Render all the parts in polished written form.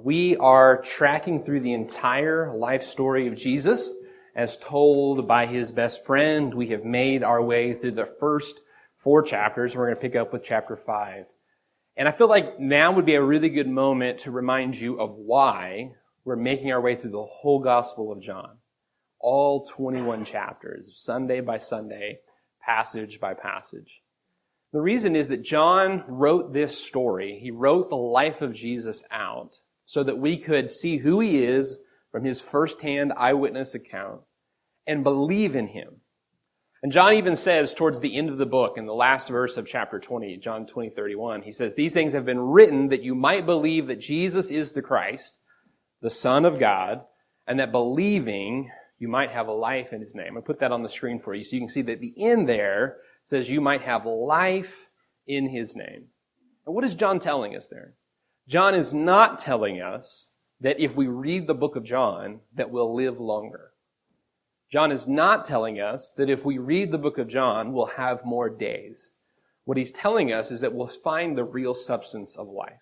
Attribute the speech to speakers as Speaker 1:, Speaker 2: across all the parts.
Speaker 1: We are tracking through the entire life story of Jesus as told by his best friend. We have made our way through the first 4 chapters. We're going to pick up with chapter 5. And I feel like now would be a really good moment to remind you of why we're making our way through the whole Gospel of John. All 21 chapters, Sunday by Sunday, passage by passage. The reason is that John wrote this story. He wrote the life of Jesus out so that we could see who he is from his firsthand eyewitness account and believe in him. And John even says towards the end of the book, in the last verse of chapter 20, John 20:31, he says, "These things have been written that you might believe that Jesus is the Christ, the Son of God, and that believing you might have a life in his name." I put that on the screen for you so you can see that the end there says you might have life in his name. And what is John telling us there? John is not telling us that if we read the book of John, that we'll live longer. John is not telling us that if we read the book of John, we'll have more days. What he's telling us is that we'll find the real substance of life.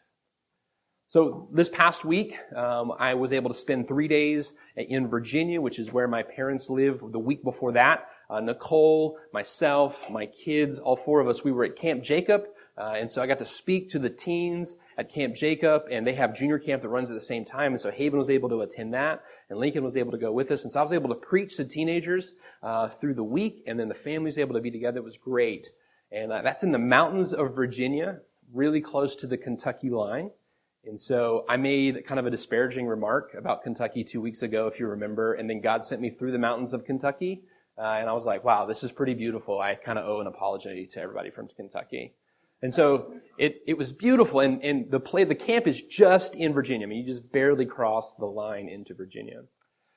Speaker 1: So this past week, I was able to spend 3 days in Virginia, which is where my parents live. The week before that, Nicole, myself, my kids, all 4 of us, we were at Camp Jacob. And so I got to speak to the teens at Camp Jacob, and they have junior camp that runs at the same time. And so Haven was able to attend that, and Lincoln was able to go with us. And so I was able to preach to teenagers through the week, and then the family was able to be together. It was great. And that's in the mountains of Virginia, really close to the Kentucky line. And so I made kind of a disparaging remark about Kentucky 2 weeks ago, if you remember, and then God sent me through the mountains of Kentucky. And I was like, wow, this is pretty beautiful. I kind of owe an apology to everybody from Kentucky. And so it was beautiful, and the camp is just in Virginia. I mean, you just barely cross the line into Virginia.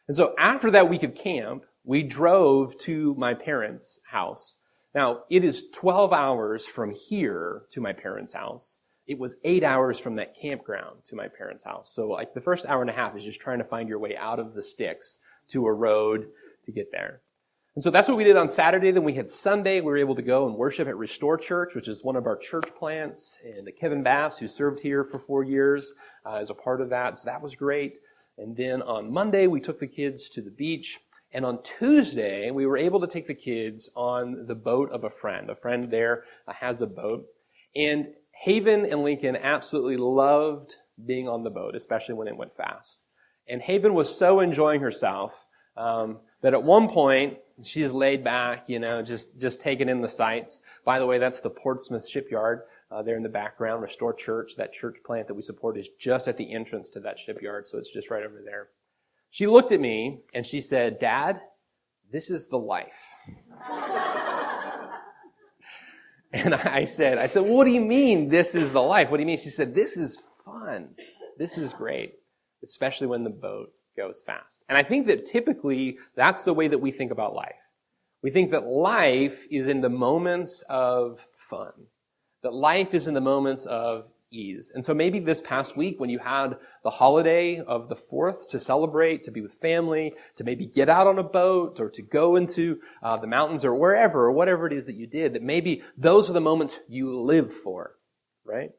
Speaker 1: And so after that week of camp, we drove to my parents' house. Now, it is 12 hours from here to my parents' house. It was 8 hours from that campground to my parents' house. So like the first hour and a half is just trying to find your way out of the sticks to a road to get there. And so that's what we did on Saturday. Then we had Sunday. We were able to go and worship at Restore Church, which is one of our church plants. And Kevin Bass, who served here for 4 years, is a part of that. So that was great. And then on Monday, we took the kids to the beach. And on Tuesday, we were able to take the kids on the boat of a friend. A friend there has a boat. And Haven and Lincoln absolutely loved being on the boat, especially when it went fast. And Haven was so enjoying herself that at one point, she is laid back, just taking in the sights. By the way, that's the Portsmouth shipyard there in the background. Restore Church, that church plant that we support, is just at the entrance to that shipyard, so it's just right over there. She looked at me and she said, "Dad, this is the life." And I said, well, what do you mean this is the life? What do you mean? She said, "This is fun. This is great, especially when the boat goes fast." And I think that typically that's the way that we think about life. We think that life is in the moments of fun, that life is in the moments of ease. And so maybe this past week when you had the holiday of the 4th to celebrate, to be with family, to maybe get out on a boat or to go into the mountains or wherever or whatever it is that you did, that maybe those are the moments you live for, right?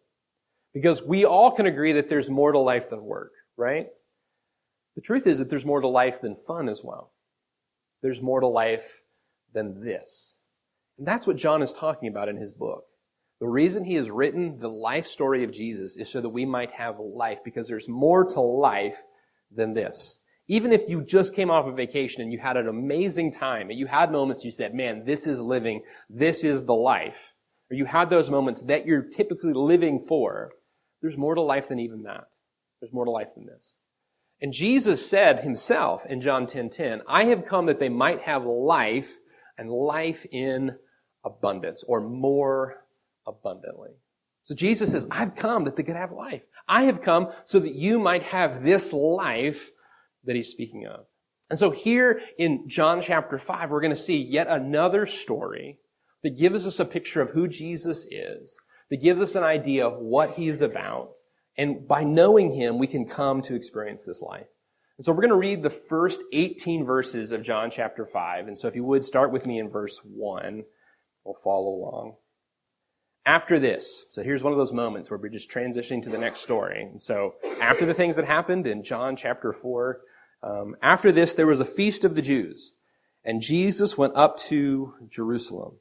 Speaker 1: Because we all can agree that there's more to life than work, right? The truth is that there's more to life than fun as well. There's more to life than this. And that's what John is talking about in his book. The reason he has written the life story of Jesus is so that we might have life, because there's more to life than this. Even if you just came off a vacation and you had an amazing time and you had moments you said, "Man, this is living, this is the life," or you had those moments that you're typically living for, there's more to life than even that. There's more to life than this. And Jesus said himself in John 10:10, "I have come that they might have life, and life in abundance," or more abundantly. So Jesus says, I've come that they could have life. I have come so that you might have this life that he's speaking of. And so here in John chapter 5, we're going to see yet another story that gives us a picture of who Jesus is, that gives us an idea of what he's about. And by knowing him, we can come to experience this life. And so we're going to read the first 18 verses of John chapter 5. And so if you would start with me in verse 1, we'll follow along. After this, so here's one of those moments where we're just transitioning to the next story. And so after the things that happened in John chapter 4, after this there was a feast of the Jews, and Jesus went up to Jerusalem.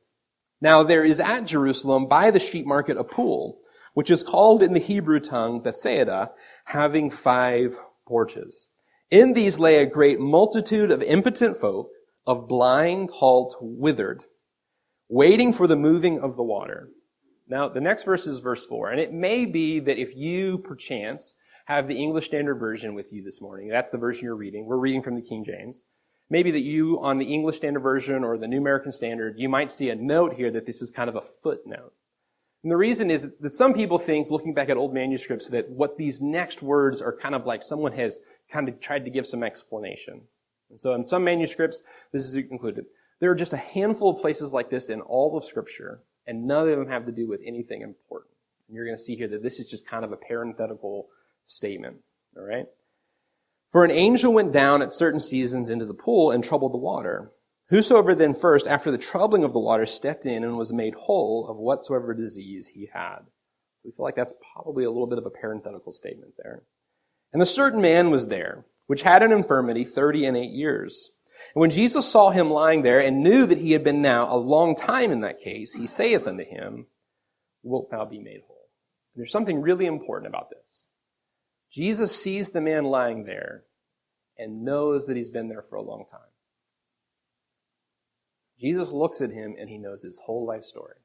Speaker 1: Now there is at Jerusalem by the sheep market a pool, which is called in the Hebrew tongue Bethsaida, having 5 porches. In these lay a great multitude of impotent folk, of blind, halt, withered, waiting for the moving of the water. Now, the next verse is verse 4, and it may be that if you, perchance, have the English Standard Version with you this morning, that's the version you're reading. We're reading from the King James. Maybe that you, on the English Standard Version or the New American Standard, you might see a note here that this is kind of a footnote. And the reason is that some people think, looking back at old manuscripts, that what these next words are kind of like someone has kind of tried to give some explanation. And so in some manuscripts, this is included. There are just a handful of places like this in all of Scripture, and none of them have to do with anything important. And you're going to see here that this is just kind of a parenthetical statement. All right? For an angel went down at certain seasons into the pool and troubled the water. Whosoever then first, after the troubling of the water, stepped in and was made whole of whatsoever disease he had. We feel like that's probably a little bit of a parenthetical statement there. And a certain man was there, which had an infirmity 38 years. And when Jesus saw him lying there and knew that he had been now a long time in that case, he saith unto him, Wilt thou be made whole? And there's something really important about this. Jesus sees the man lying there and knows that he's been there for a long time. Jesus looks at him and he knows his whole life story.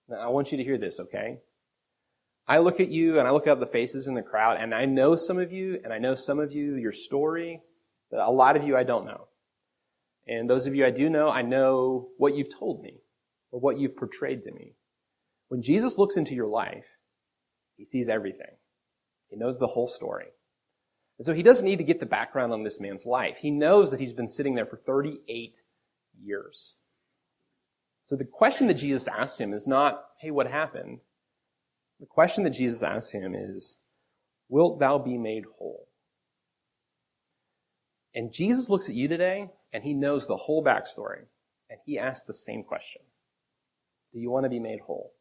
Speaker 1: Now, I want you to hear this, okay? I look at you and I look at the faces in the crowd, and I know some of you, and I know some of you, your story, but a lot of you I don't know. And those of you I do know, I know what you've told me or what you've portrayed to me. When Jesus looks into your life, he sees everything. He knows the whole story. And so he doesn't need to get the background on this man's life. He knows that he's been sitting there for 38 years. So the question that Jesus asked him is not, hey, what happened? The question that Jesus asked him is, wilt thou be made whole? And Jesus looks at you today, and he knows the whole backstory, and he asks the same question. Do you want to be made whole?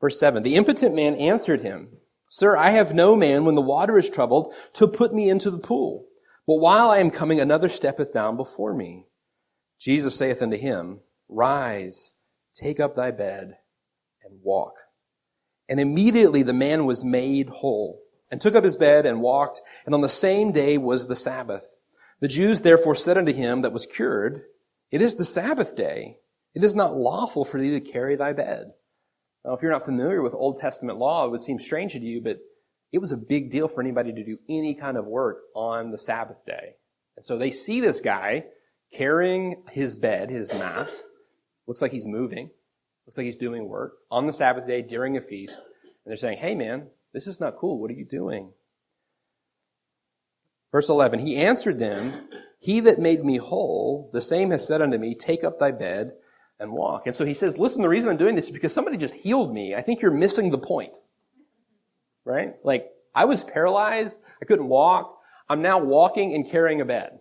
Speaker 1: Verse 7, the impotent man answered him, Sir, I have no man when the water is troubled to put me into the pool. But while I am coming, another steppeth down before me. Jesus saith unto him, Rise, take up thy bed, and walk. And immediately the man was made whole, and took up his bed and walked, and on the same day was the Sabbath. The Jews therefore said unto him that was cured, It is the Sabbath day. It is not lawful for thee to carry thy bed. Now, if you're not familiar with Old Testament law, it would seem strange to you, but it was a big deal for anybody to do any kind of work on the Sabbath day. And so they see this guy carrying his bed, his mat. Looks like he's moving. Looks like he's doing work on the Sabbath day during a feast. And they're saying, hey man, this is not cool. What are you doing? Verse 11, he answered them, He that made me whole, the same has said unto me, Take up thy bed and walk. And so he says, listen, the reason I'm doing this is because somebody just healed me. I think you're missing the point. Right? Like, I was paralyzed. I couldn't walk. I'm now walking and carrying a bed.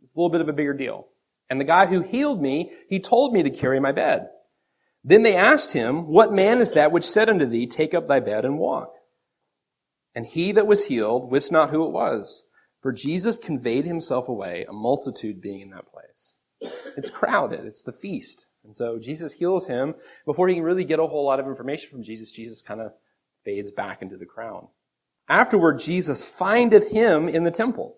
Speaker 1: It's a little bit of a bigger deal. And the guy who healed me, he told me to carry my bed. Then they asked him, What man is that which said unto thee, Take up thy bed and walk? And he that was healed wist not who it was, for Jesus conveyed himself away, a multitude being in that place. It's crowded. It's the feast. And so Jesus heals him. Before he can really get a whole lot of information from Jesus, Jesus kind of fades back into the crowd. Afterward, Jesus findeth him in the temple,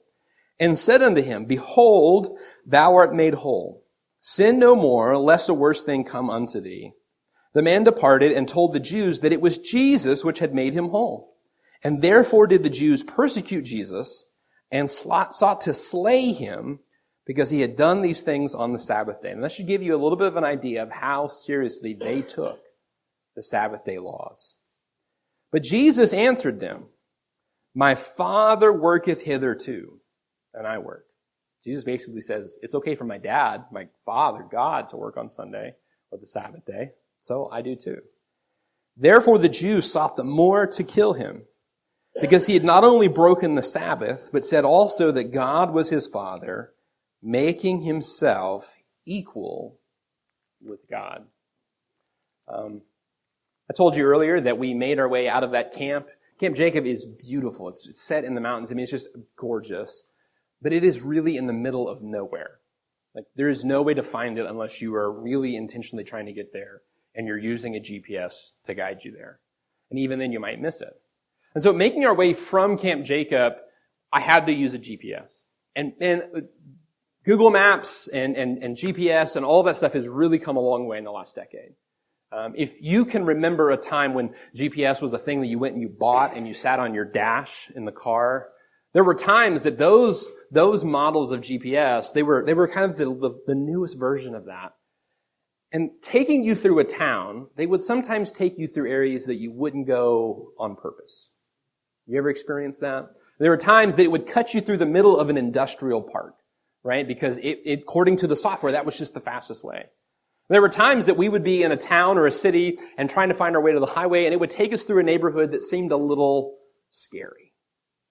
Speaker 1: and said unto him, Behold, thou art made whole. Sin no more, lest a worse thing come unto thee. The man departed and told the Jews that it was Jesus which had made him whole. And therefore did the Jews persecute Jesus, and sought to slay him, because he had done these things on the Sabbath day. And that should give you a little bit of an idea of how seriously they took the Sabbath day laws. But Jesus answered them, My Father worketh hitherto, and I work. Jesus basically says, it's okay for my dad, my Father, God, to work on Sunday or the Sabbath day, so I do too. Therefore the Jews sought the more to kill him, because he had not only broken the Sabbath, but said also that God was his Father, making himself equal with God. I told you earlier that we made our way out of that camp. Camp Jacob is beautiful. It's set in the mountains. I mean, it's just gorgeous. But it is really in the middle of nowhere. Like, there is no way to find it unless you are really intentionally trying to get there and you're using a GPS to guide you there. And even then, you might miss it. And so making our way from Camp Jacob, I had to use a GPS. And Google Maps and GPS and all that stuff has really come a long way in the last decade. If you can remember a time when GPS was a thing that you went and you bought and you sat on your dash in the car, there were times that those models of GPS, they were kind of the newest version of that. And taking you through a town, they would sometimes take you through areas that you wouldn't go on purpose. You ever experienced that? There were times that it would cut you through the middle of an industrial park, right? Because according to the software, that was just the fastest way. There were times that we would be in a town or a city and trying to find our way to the highway, and it would take us through a neighborhood that seemed a little scary.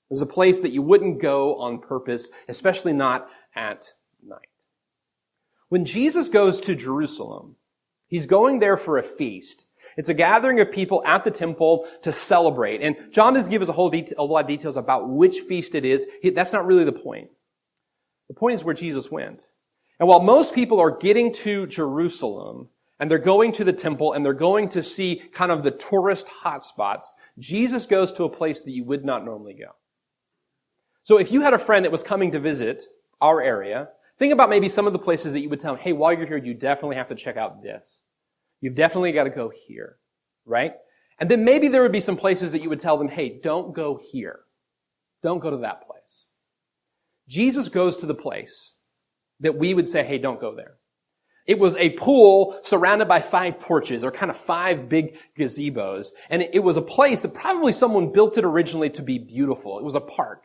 Speaker 1: It was a place that you wouldn't go on purpose, especially not at night. When Jesus goes to Jerusalem, he's going there for a feast. It's a gathering of people at the temple to celebrate. And John doesn't give us a lot of details about which feast it is. That's not really the point. The point is where Jesus went. And while most people are getting to Jerusalem, and they're going to the temple, and they're going to see kind of the tourist hotspots, Jesus goes to a place that you would not normally go. So if you had a friend that was coming to visit our area, think about maybe some of the places that you would tell them, hey, while you're here, you definitely have to check out this. You've definitely got to go here, right? And then maybe there would be some places that you would tell them, hey, don't go here. Don't go to that place. Jesus goes to the place that we would say, hey, don't go there. It was a pool surrounded by 5 porches, or kind of 5 big gazebos. And it was a place that probably someone built it originally to be beautiful. It was a park.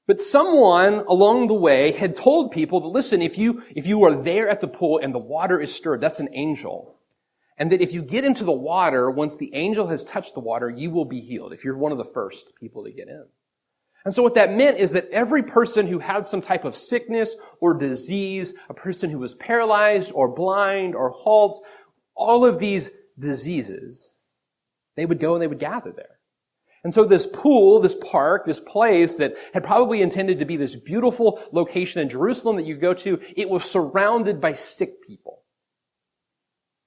Speaker 1: But someone along the way had told people that, listen, if you are there at the pool and the water is stirred, that's an angel. And that if you get into the water, once the angel has touched the water, you will be healed, if you're one of the first people to get in. And so what that meant is that every person who had some type of sickness or disease, a person who was paralyzed or blind or halt, all of these diseases, they would go and they would gather there. And so this pool, this park, this place that had probably intended to be this beautiful location in Jerusalem that you go to, it was surrounded by sick people.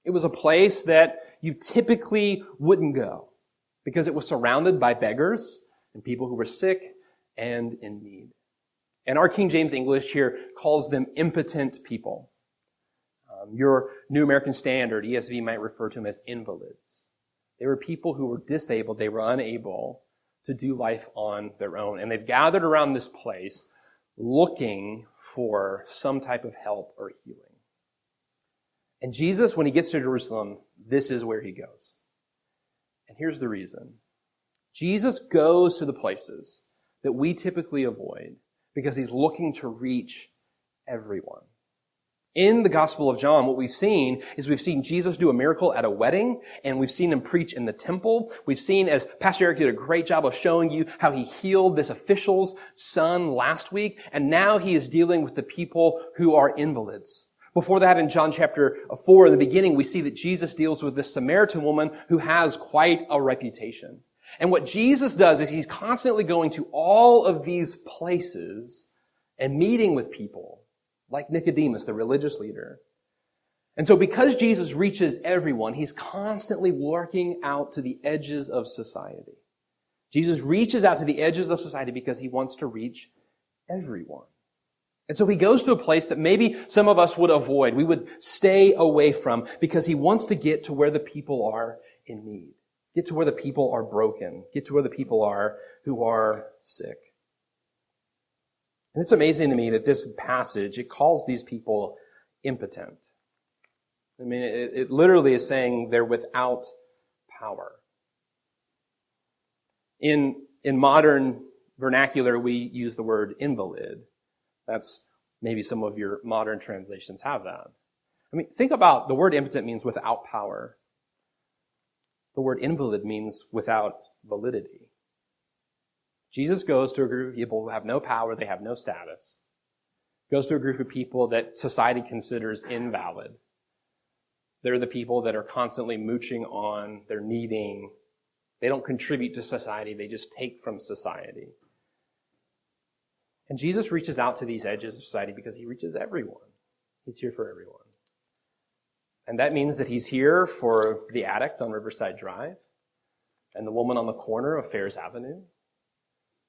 Speaker 1: It was a place that you typically wouldn't go because it was surrounded by beggars and people who were sick and in need. And our King James English here calls them impotent people. Your New American Standard, ESV, might refer to them as invalids. They were people who were disabled. They were unable to do life on their own. And they've gathered around this place looking for some type of help or healing. And Jesus, when he gets to Jerusalem, this is where he goes. And here's the reason. Jesus goes to the places that we typically avoid because he's looking to reach everyone. In the Gospel of John, what we've seen Jesus do a miracle at a wedding, and we've seen him preach in the temple. We've seen, as Pastor Eric did a great job of showing you, how he healed this official's son last week, and now he is dealing with the people who are invalids. Before that, in John chapter 4, in the beginning, we see that Jesus deals with this Samaritan woman who has quite a reputation. And what Jesus does is he's constantly going to all of these places and meeting with people, like Nicodemus, the religious leader. And so because Jesus reaches everyone, he's constantly working out to the edges of society. Jesus reaches out to the edges of society because he wants to reach everyone. And so he goes to a place that maybe some of us would avoid, we would stay away from, because he wants to get to where the people are in need. Get to where the people are broken. Get to where the people are who are sick. And it's amazing to me that this passage, it calls these people impotent. I mean, it literally is saying they're without power. In modern vernacular, we use the word invalid. That's maybe some of your modern translations have that. I mean, think about the word impotent means without power. The word invalid means without validity. Jesus goes to a group of people who have no power, they have no status. Goes to a group of people that society considers invalid. They're the people that are constantly mooching on, they're needing. They don't contribute to society, they just take from society. And Jesus reaches out to these edges of society because he reaches everyone. He's here for everyone. And that means that he's here for the addict on Riverside Drive, and the woman on the corner of Fairs Avenue,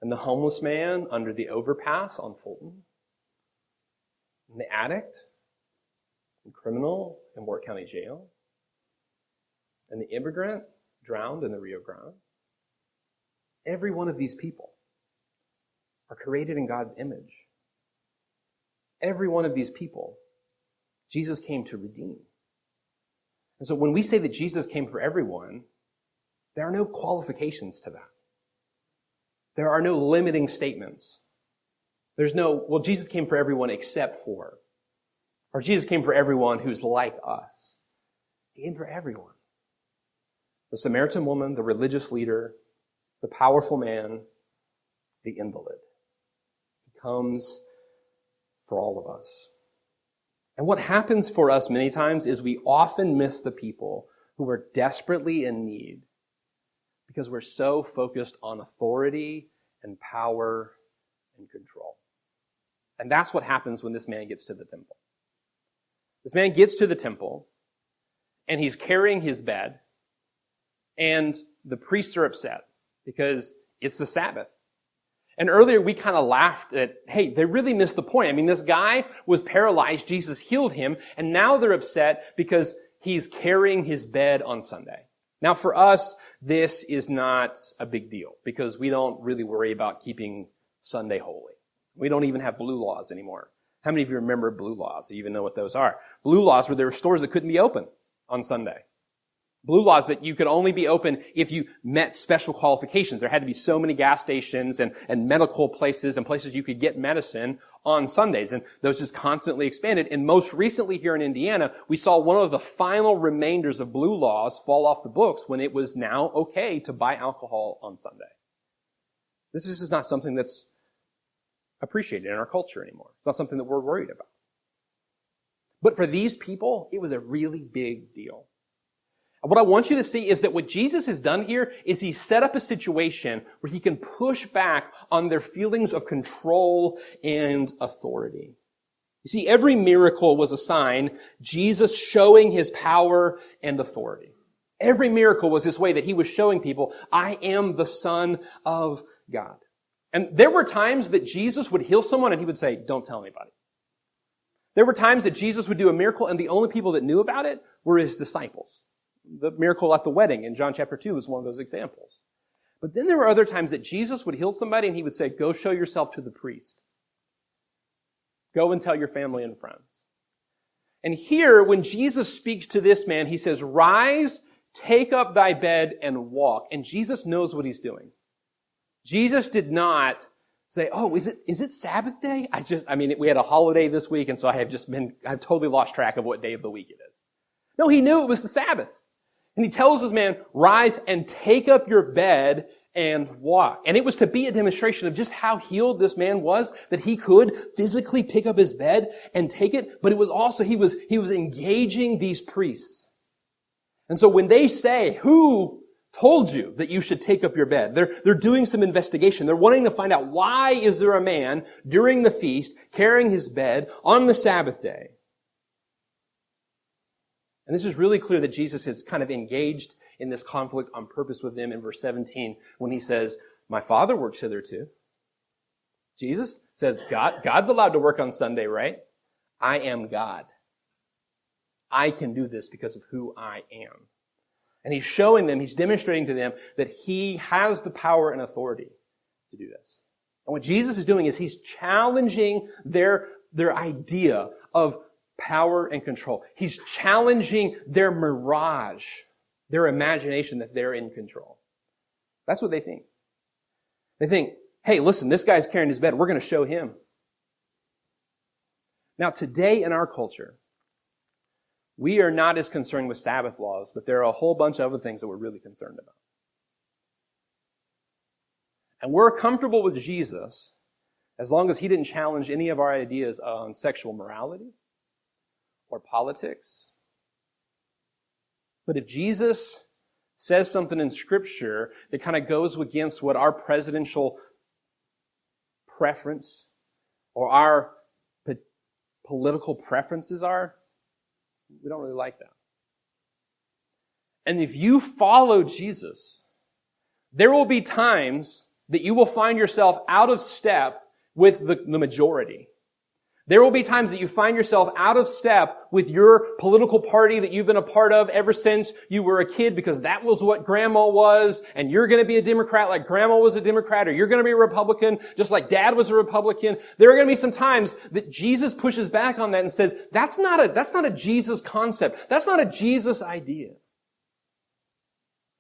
Speaker 1: and the homeless man under the overpass on Fulton, and the addict and criminal in Warwick County Jail, and the immigrant drowned in the Rio Grande. Every one of these people are created in God's image. Every one of these people, Jesus came to redeem. And so when we say that Jesus came for everyone, there are no qualifications to that. There are no limiting statements. There's no, well, Jesus came for everyone except for, or Jesus came for everyone who's like us. He came for everyone. The Samaritan woman, the religious leader, the powerful man, the invalid. He comes for all of us. And what happens for us many times is we often miss the people who are desperately in need because we're so focused on authority and power and control. And that's what happens when this man gets to the temple. This man gets to the temple, and he's carrying his bed, and the priests are upset because it's the Sabbath. And earlier we kind of laughed at, hey, they really missed the point. I mean, this guy was paralyzed, Jesus healed him, and now they're upset because he's carrying his bed on Sunday. Now for us, this is not a big deal because we don't really worry about keeping Sunday holy. We don't even have blue laws anymore. How many of you remember blue laws? You even know what those are? Blue laws were there were stores that couldn't be open on Sunday. Blue laws that you could only be open if you met special qualifications. There had to be so many gas stations and medical places and places you could get medicine on Sundays. And those just constantly expanded. And most recently here in Indiana, we saw one of the final remainders of blue laws fall off the books when it was now okay to buy alcohol on Sunday. This is just not something that's appreciated in our culture anymore. It's not something that we're worried about. But for these people, it was a really big deal. What I want you to see is that what Jesus has done here is he set up a situation where he can push back on their feelings of control and authority. You see, every miracle was a sign, Jesus showing his power and authority. Every miracle was this way that he was showing people, I am the Son of God. And there were times that Jesus would heal someone and he would say, don't tell anybody. There were times that Jesus would do a miracle and the only people that knew about it were his disciples. The miracle at the wedding in John chapter 2 is one of those examples. But then there were other times that Jesus would heal somebody and he would say, go show yourself to the priest. Go and tell your family and friends. And here, when Jesus speaks to this man, he says, rise, take up thy bed and walk. And Jesus knows what he's doing. Jesus did not say, oh, is it Sabbath day? We had a holiday this week, and so I've totally lost track of what day of the week it is. No, he knew it was the Sabbath. And he tells this man, rise and take up your bed and walk. And it was to be a demonstration of just how healed this man was, that he could physically pick up his bed and take it. But it was also, he was engaging these priests. And so when they say, who told you that you should take up your bed? They're doing some investigation. They're wanting to find out, why is there a man during the feast carrying his bed on the Sabbath day? And this is really clear that Jesus has kind of engaged in this conflict on purpose with them in verse 17 when he says, my Father works hitherto. Jesus says, God's allowed to work on Sunday, right? I am God. I can do this because of who I am. And he's showing them, he's demonstrating to them that he has the power and authority to do this. And what Jesus is doing is he's challenging their idea of power and control. He's challenging their mirage, their imagination that they're in control. That's what they think. They think, hey, listen, this guy's carrying his bed. We're going to show him. Now, today in our culture, we are not as concerned with Sabbath laws, but there are a whole bunch of other things that we're really concerned about. And we're comfortable with Jesus as long as he didn't challenge any of our ideas on sexual morality, or politics, But if Jesus says something in Scripture that kind of goes against what our presidential preference or our political preferences are, we don't really like that. And if you follow Jesus, there will be times that you will find yourself out of step with the majority. There will be times that you find yourself out of step with your political party that you've been a part of ever since you were a kid, because that was what grandma was, and you're going to be a Democrat like grandma was a Democrat, or you're going to be a Republican just like dad was a Republican. There are going to be some times that Jesus pushes back on that and says, that's not a Jesus concept. That's not a Jesus idea.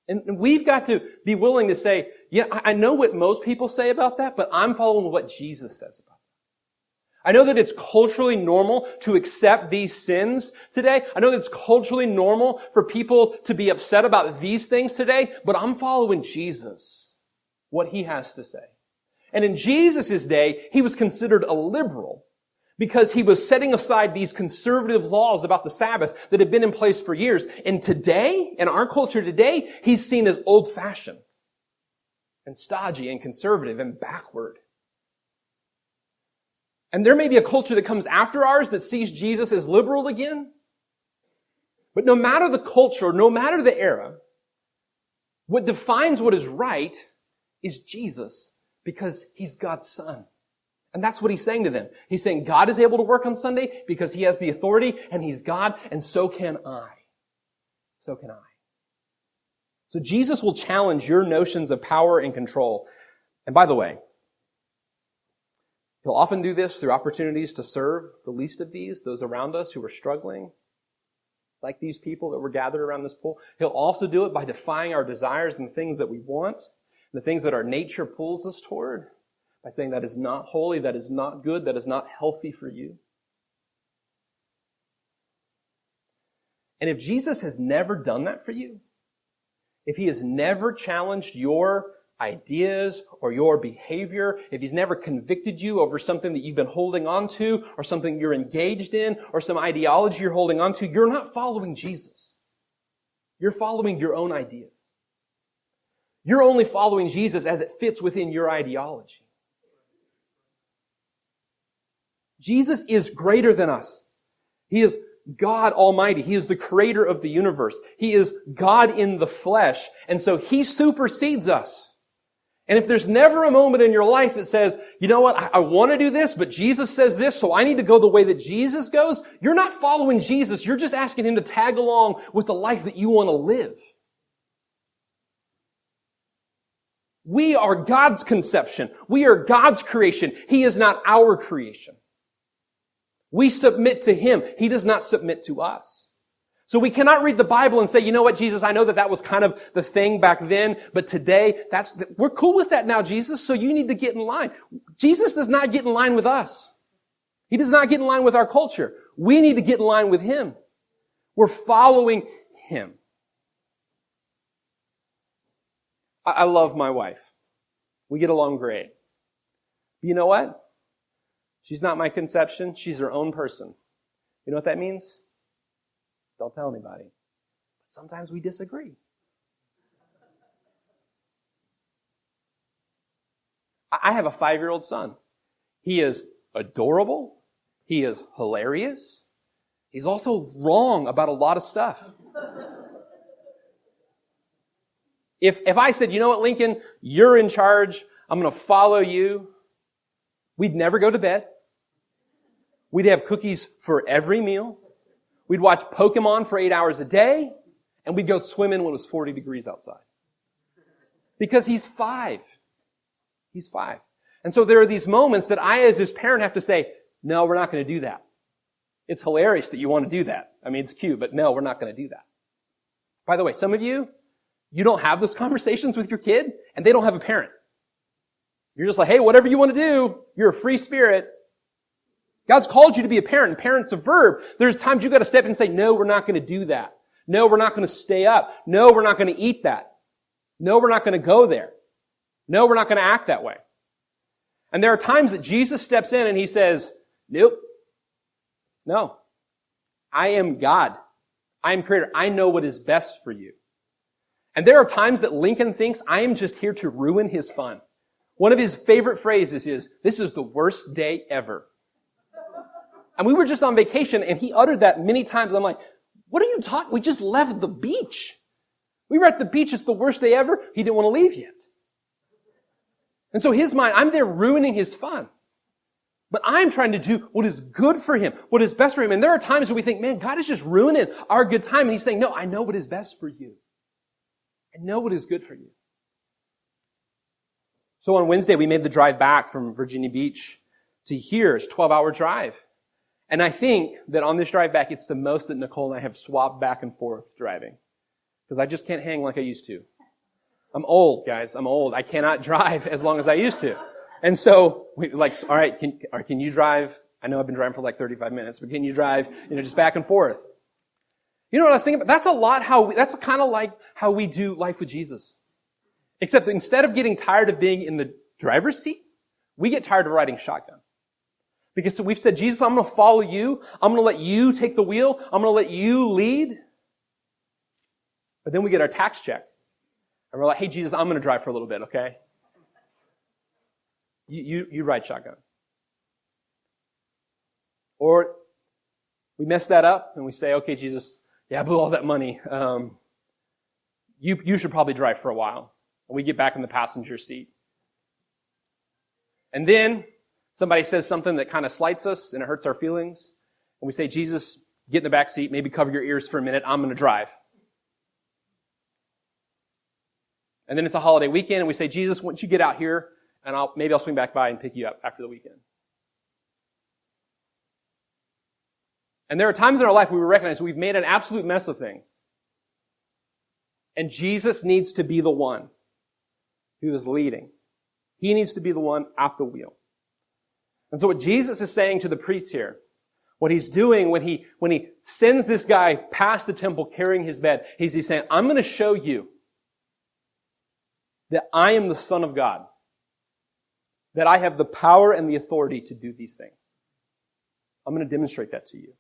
Speaker 1: And we've got to be willing to say, yeah, I know what most people say about that, but I'm following what Jesus says about it. I know that it's culturally normal to accept these sins today. I know that it's culturally normal for people to be upset about these things today, but I'm following Jesus, what he has to say. And in Jesus' day, he was considered a liberal because he was setting aside these conservative laws about the Sabbath that had been in place for years. And today, in our culture today, he's seen as old-fashioned and stodgy and conservative and backward. And there may be a culture that comes after ours that sees Jesus as liberal again. But no matter the culture, no matter the era, what defines what is right is Jesus, because he's God's son. And that's what he's saying to them. He's saying God is able to work on Sunday because he has the authority and he's God, and so can I. So can I. So Jesus will challenge your notions of power and control. And by the way, he'll often do this through opportunities to serve the least of these, those around us who are struggling, like these people that were gathered around this pool. He'll also do it by defying our desires and the things that we want, the things that our nature pulls us toward, by saying that is not holy, that is not good, that is not healthy for you. And if Jesus has never done that for you, if he has never challenged your ideas or your behavior, if he's never convicted you over something that you've been holding on to or something you're engaged in or some ideology you're holding on to, you're not following Jesus. You're following your own ideas. You're only following Jesus as it fits within your ideology. Jesus is greater than us. He is God Almighty. He is the creator of the universe. He is God in the flesh. And so he supersedes us. And if there's never a moment in your life that says, you know what, I want to do this, but Jesus says this, so I need to go the way that Jesus goes, you're not following Jesus. You're just asking him to tag along with the life that you want to live. We are God's conception. We are God's creation. He is not our creation. We submit to him. He does not submit to us. So we cannot read the Bible and say, you know what, Jesus, I know that was kind of the thing back then, but today, we're cool with that now, Jesus, so you need to get in line. Jesus does not get in line with us. He does not get in line with our culture. We need to get in line with him. We're following him. I love my wife. We get along great. You know what? She's not my conception. She's her own person. You know what that means? Don't tell anybody. But sometimes we disagree. I have a 5-year-old son. He is adorable. He is hilarious. He's also wrong about a lot of stuff. If I said, you know what, Lincoln, you're in charge, I'm going to follow you, we'd never go to bed. We'd have cookies for every meal. We'd watch Pokemon for 8 hours a day, and we'd go swimming when it was 40 degrees outside. Because he's 5. He's 5. And so there are these moments that I, as his parent, have to say, no, we're not going to do that. It's hilarious that you want to do that. I mean, it's cute, but no, we're not going to do that. By the way, some of you don't have those conversations with your kid, and they don't have a parent. You're just like, hey, whatever you want to do, you're a free spirit. God's called you to be a parent, and parent's a verb. There's times you got to step in and say, no, we're not going to do that. No, we're not going to stay up. No, we're not going to eat that. No, we're not going to go there. No, we're not going to act that way. And there are times that Jesus steps in and he says, nope. No. I am God. I am creator. I know what is best for you. And there are times that Lincoln thinks I am just here to ruin his fun. One of his favorite phrases is, "This is the worst day ever." And we were just on vacation and he uttered that many times. I'm like, what are you talking? We just left the beach. We were at the beach. It's the worst day ever. He didn't want to leave yet. And so his mind, I'm there ruining his fun. But I'm trying to do what is good for him, what is best for him. And there are times when we think, man, God is just ruining our good time. And he's saying, no, I know what is best for you. I know what is good for you. So on Wednesday, we made the drive back from Virginia Beach to here. It's a 12-hour drive. And I think that on this drive back, it's the most that Nicole and I have swapped back and forth driving. Because I just can't hang like I used to. I'm old, guys. I'm old. I cannot drive as long as I used to. And so, all right, can you drive? I know I've been driving for like 35 minutes, but can you drive, just back and forth? You know what I was thinking about? That's kind of like how we do life with Jesus. Except that instead of getting tired of being in the driver's seat, we get tired of riding shotgun. Because we've said, Jesus, I'm going to follow you. I'm going to let you take the wheel. I'm going to let you lead. But then we get our tax check. And we're like, hey, Jesus, I'm going to drive for a little bit, okay? You ride shotgun. Or we mess that up and we say, okay, Jesus, I blew all that money. You should probably drive for a while. And we get back in the passenger seat. And then somebody says something that kind of slights us and it hurts our feelings. And we say, Jesus, get in the back seat, maybe cover your ears for a minute. I'm going to drive. And then it's a holiday weekend and we say, Jesus, once you get out here, and maybe I'll swing back by and pick you up after the weekend. And there are times in our life where we recognize we've made an absolute mess of things. And Jesus needs to be the one who is leading. He needs to be the one at the wheel. And so what Jesus is saying to the priests here, what he's doing when he sends this guy past the temple carrying his bed, he's saying, I'm going to show you that I am the Son of God. That I have the power and the authority to do these things. I'm going to demonstrate that to you.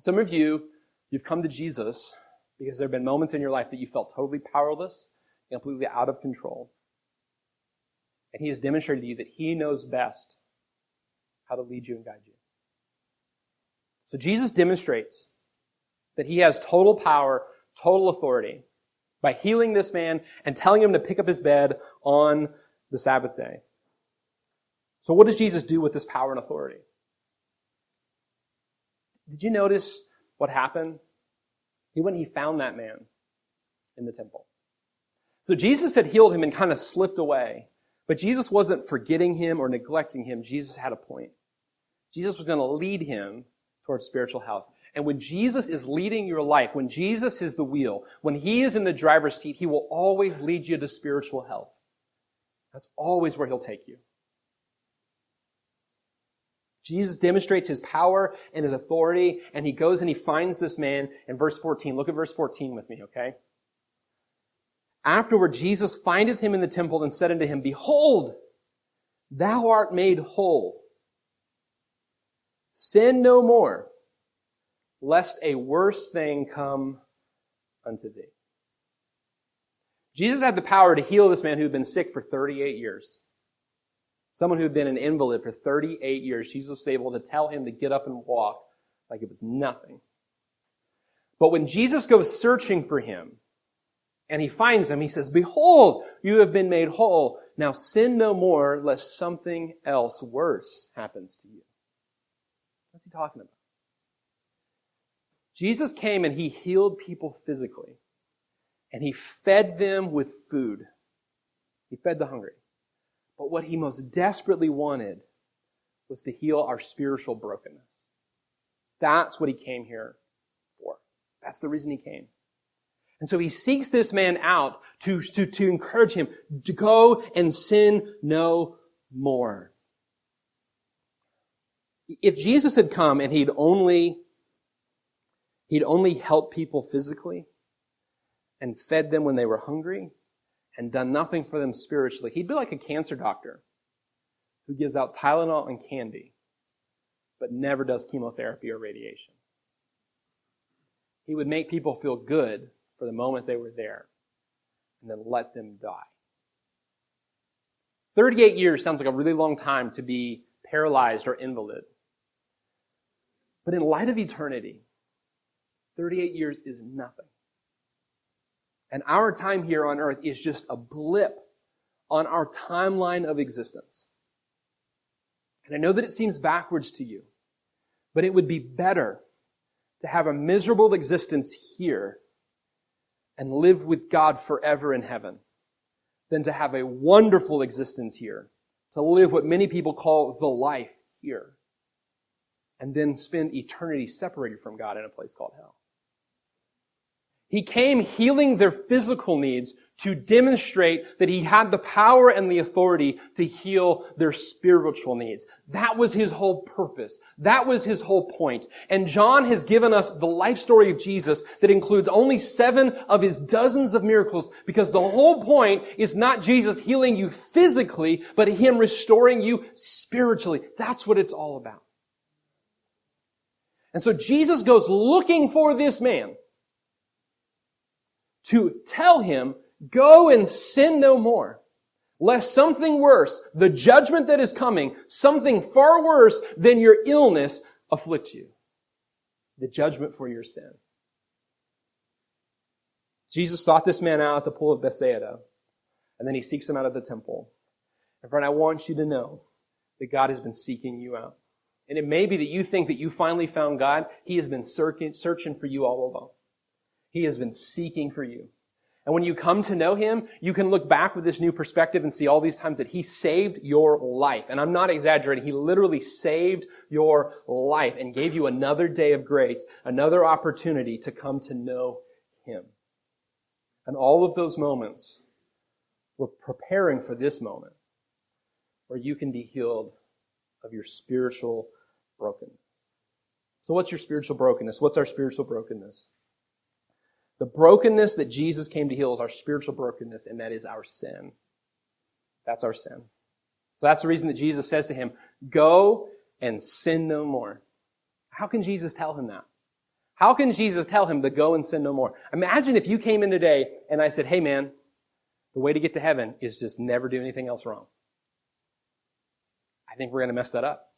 Speaker 1: Some of you, you've come to Jesus because there have been moments in your life that you felt totally powerless, completely out of control. And he has demonstrated to you that he knows best how to lead you and guide you. So Jesus demonstrates that he has total power, total authority by healing this man and telling him to pick up his bed on the Sabbath day. So what does Jesus do with this power and authority? Did you notice what happened? He went and he found that man in the temple. So Jesus had healed him and kind of slipped away. But Jesus wasn't forgetting him or neglecting him. Jesus had a point. Jesus was going to lead him towards spiritual health. And when Jesus is leading your life, when Jesus is the wheel, when he is in the driver's seat, he will always lead you to spiritual health. That's always where he'll take you. Jesus demonstrates his power and his authority, and he goes and he finds this man in verse 14. Look at verse 14 with me, okay? Afterward, Jesus findeth him in the temple and said unto him, Behold, thou art made whole. Sin no more, lest a worse thing come unto thee. Jesus had the power to heal this man who had been sick for 38 years. Someone who had been an invalid for 38 years. Jesus was able to tell him to get up and walk like it was nothing. But when Jesus goes searching for him, and he finds him, he says, Behold, you have been made whole. Now sin no more, lest something else worse happens to you. What's he talking about? Jesus came and he healed people physically. And he fed them with food. He fed the hungry. But what he most desperately wanted was to heal our spiritual brokenness. That's what he came here for. That's the reason he came. And so he seeks this man out to encourage him to go and sin no more. If Jesus had come and he'd only helped people physically and fed them when they were hungry and done nothing for them spiritually, he'd be like a cancer doctor who gives out Tylenol and candy but never does chemotherapy or radiation. He would make people feel good for the moment they were there and then let them die. 38 years sounds like a really long time to be paralyzed or invalid. But in light of eternity, 38 years is nothing. And our time here on earth is just a blip on our timeline of existence. And I know that it seems backwards to you, but it would be better to have a miserable existence here and live with God forever in heaven than to have a wonderful existence here, to live what many people call the life here, and then spend eternity separated from God in a place called hell. He came healing their physical needs to demonstrate that he had the power and the authority to heal their spiritual needs. That was his whole purpose. That was his whole point. And John has given us the life story of Jesus that includes only 7 of his dozens of miracles, because the whole point is not Jesus healing you physically, but him restoring you spiritually. That's what it's all about. And so Jesus goes looking for this man to tell him, go and sin no more, lest something worse, the judgment that is coming, something far worse than your illness, afflict you. The judgment for your sin. Jesus sought this man out at the pool of Bethsaida, and then he seeks him out of the temple. And friend, I want you to know that God has been seeking you out. And it may be that you think that you finally found God. He has been searching for you all along. He has been seeking for you. And when you come to know him, you can look back with this new perspective and see all these times that he saved your life. And I'm not exaggerating. He literally saved your life and gave you another day of grace, another opportunity to come to know him. And all of those moments were preparing for this moment where you can be healed of your spiritual brokenness. So what's your spiritual brokenness? What's our spiritual brokenness? The brokenness that Jesus came to heal is our spiritual brokenness, and that is our sin. That's our sin. So that's the reason that Jesus says to him, go and sin no more. How can Jesus tell him that? How can Jesus tell him to go and sin no more? Imagine if you came in today and I said, hey man, the way to get to heaven is just never do anything else wrong. I think we're going to mess that up,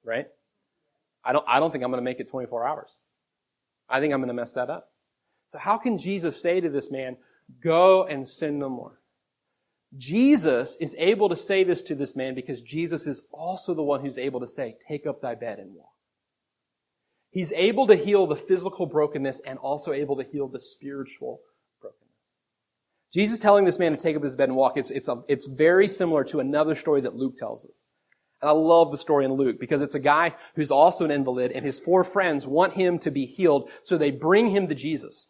Speaker 1: right? I don't think I'm going to make it 24 hours. I think I'm going to mess that up. So how can Jesus say to this man, go and sin no more? Jesus is able to say this to this man because Jesus is also the one who's able to say, take up thy bed and walk. He's able to heal the physical brokenness and also able to heal the spiritual brokenness. Jesus telling this man to take up his bed and walk, it's very similar to another story that Luke tells us. And I love the story in Luke because it's a guy who's also an invalid and his 4 friends want him to be healed, so they bring him to Jesus.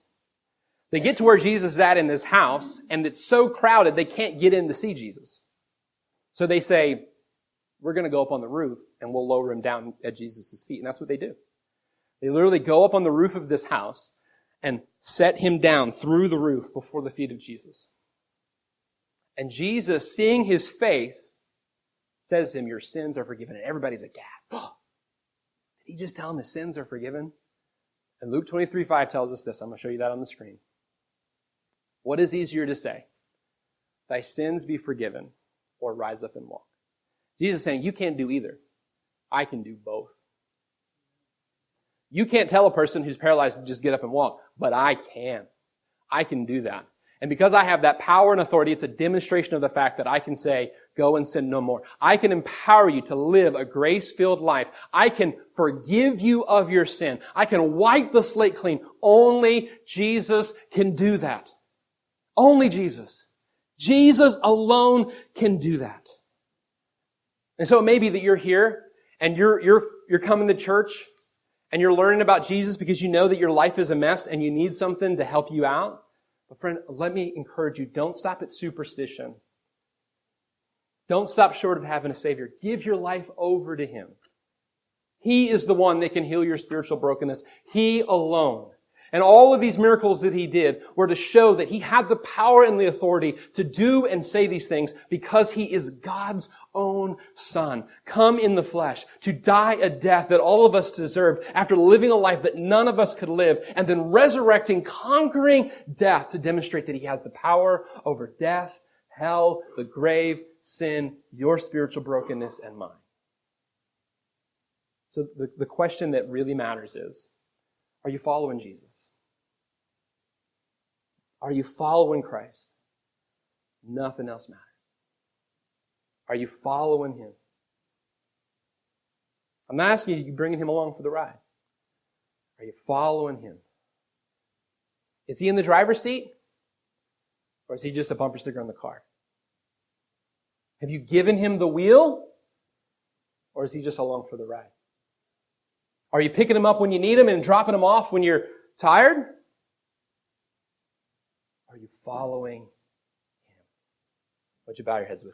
Speaker 1: They get to where Jesus is at in this house, and it's so crowded they can't get in to see Jesus. So they say, we're going to go up on the roof and we'll lower him down at Jesus' feet. And that's what they do. They literally go up on the roof of this house and set him down through the roof before the feet of Jesus. And Jesus, seeing his faith, says to him, your sins are forgiven. And everybody's aghast. Oh, did he just tell him his sins are forgiven? And Luke 23:5 tells us this. I'm going to show you that on the screen. What is easier to say? Thy sins be forgiven, or rise up and walk. Jesus is saying, you can't do either. I can do both. You can't tell a person who's paralyzed to just get up and walk, but I can. I can do that. And because I have that power and authority, it's a demonstration of the fact that I can say, go and sin no more. I can empower you to live a grace-filled life. I can forgive you of your sin. I can wipe the slate clean. Only Jesus can do that. Only Jesus. Jesus alone can do that. And so it may be that you're here and you're coming to church and you're learning about Jesus because you know that your life is a mess and you need something to help you out. But friend, let me encourage you, don't stop at superstition. Don't stop short of having a Savior. Give your life over to him. He is the one that can heal your spiritual brokenness. He alone. And all of these miracles that he did were to show that he had the power and the authority to do and say these things because he is God's own Son, come in the flesh, to die a death that all of us deserved after living a life that none of us could live, and then resurrecting, conquering death to demonstrate that he has the power over death, hell, the grave, sin, your spiritual brokenness, and mine. So the question that really matters is, are you following Jesus? Are you following Christ? Nothing else matters. Are you following him? I'm not asking you bringing him along for the ride. Are you following him? Is he in the driver's seat? Or is he just a bumper sticker on the car? Have you given him the wheel? Or is he just along for the ride? Are you picking him up when you need him and dropping him off when you're tired? Are you following him? Would you bow your heads with me?